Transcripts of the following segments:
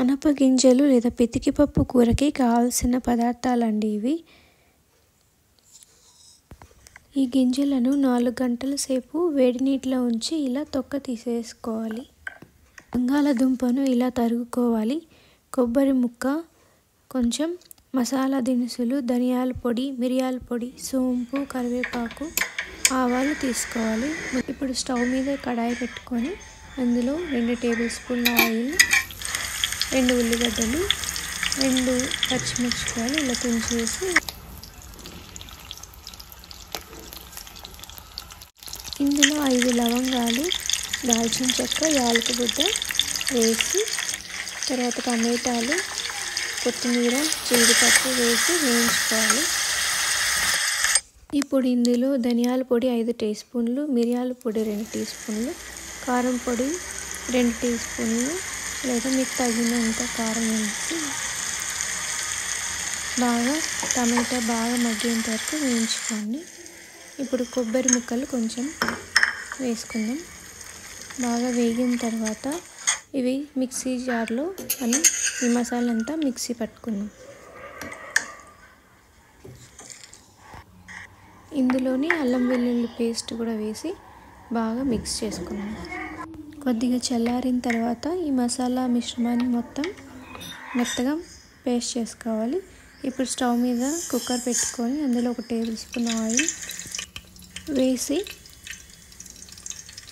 అనప గింజలు లేదా పితికిపప్పు కూరకి కావాల్సిన పదార్థాలండి ఇవి. ఈ గింజలను 4 గంటల సేపు వేడి నీటిలో ఉంచి ఇలా తొక్క తీసేసుకోవాలి. బంగాళదుంపను ఇలా తరుగుకోవాలి. కొబ్బరి ముక్క, కొంచెం మసాలా దినుసులు, ధనియాల పొడి, మిరియాల పొడి, సోంపు, కరివేపాకు, ఆవాలు తీసుకోవాలి. ఇప్పుడు స్టవ్ మీద కడాయి పెట్టుకొని అందులో 2 టేబుల్ స్పూన్ల ఆయిల్, 2 ఉల్లిగడ్డలు, 2 పచ్చిమిరపకాయలు ఇలా తుంచేసి ఇందులో 5 లవంగాలు, దాల్చిన చెక్క, యాలకుల బుడ్డ వేసి తర్వాత టమాటాలు, కొత్తిమీర, జీడిపప్పు వేసి వేయించుకోవాలి. ఇప్పుడు ఇందులో ధనియాల పొడి 5 టీ స్పూన్లు, మిరియాల పొడి 2 టీ స్పూన్లు, కారం పొడి 2 టీ స్పూన్లు లేదా మీకు తగినంత కారం వేసి టమాటా బాగా మగ్గేంత వరకు వేయించుకోండి. ఇప్పుడు కొబ్బరి ముక్కలు కొంచెం వేసుకుందాం. బాగా వేగిన తర్వాత ఇవి మిక్సీ జార్లో మనం ఈ మసాలా అంతా మిక్సీ పట్టుకుందాం. ఇందులోని అల్లం వెల్లుల్లి పేస్ట్ కూడా వేసి బాగా మిక్స్ చేసుకుందాం. కొద్దిగా చల్లారిన తర్వాత ఈ మసాలా మిశ్రమాన్ని మొత్తం మెత్తగా పేస్ట్ చేసుకోవాలి. ఇప్పుడు స్టవ్ మీద కుక్కర్ పెట్టుకొని అందులో 1 టేబుల్ స్పూన్ ఆయిల్ వేసి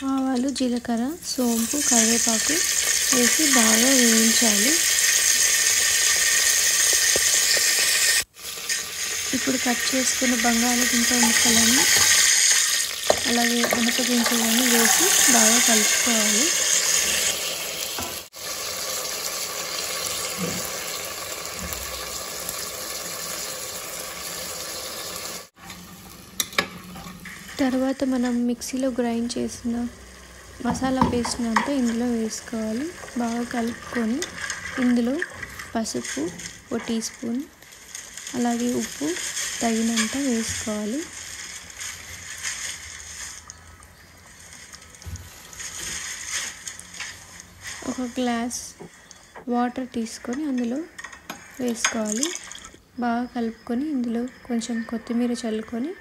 ఆవాలు, జీలకర్ర, సోంపు, కరివేపాకు వేసి బాగా వేయించాలి. ఇప్పుడు కట్ చేసుకున్న బంగాళదుంప ముక్కలను అలాగే అనప గింజలను వేసి బాగా కలుపుకోవాలి. తర్వాత మనం మిక్సీలో గ్రైండ్ చేసిన మసాలా పేస్ట్ని అంతా ఇందులో వేసుకోవాలి. బాగా కలుపుకొని ఇందులో పసుపు 1 టీ స్పూన్, అలాగే ఉప్పు తగినంత వేసుకోవాలి. ఒక గ్లాస్ వాటర్ తీసుకొని అందులో వేసుకోవాలి. బాగా కలుపుకొని ఇందులో కొంచెం కొత్తిమీర చల్లుకొని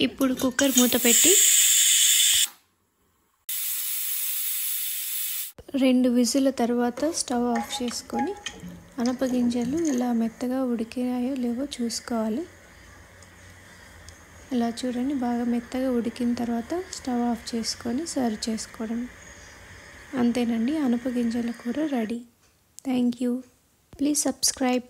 ఇప్పుడు కుక్కర్ మూత పెట్టి 2 విజిల్ల తర్వాత స్టవ్ ఆఫ్ చేసుకొని అనప గింజలు ఇలా మెత్తగా ఉడికాయో లేవో చూసుకోవాలి. ఇలా చూడండి, బాగా మెత్తగా ఉడికిన తర్వాత స్టవ్ ఆఫ్ చేసుకొని సర్వ్ చేసుకోవడం. అంతేనండి, అనప గింజల కూర ready. Thank you. Please subscribe.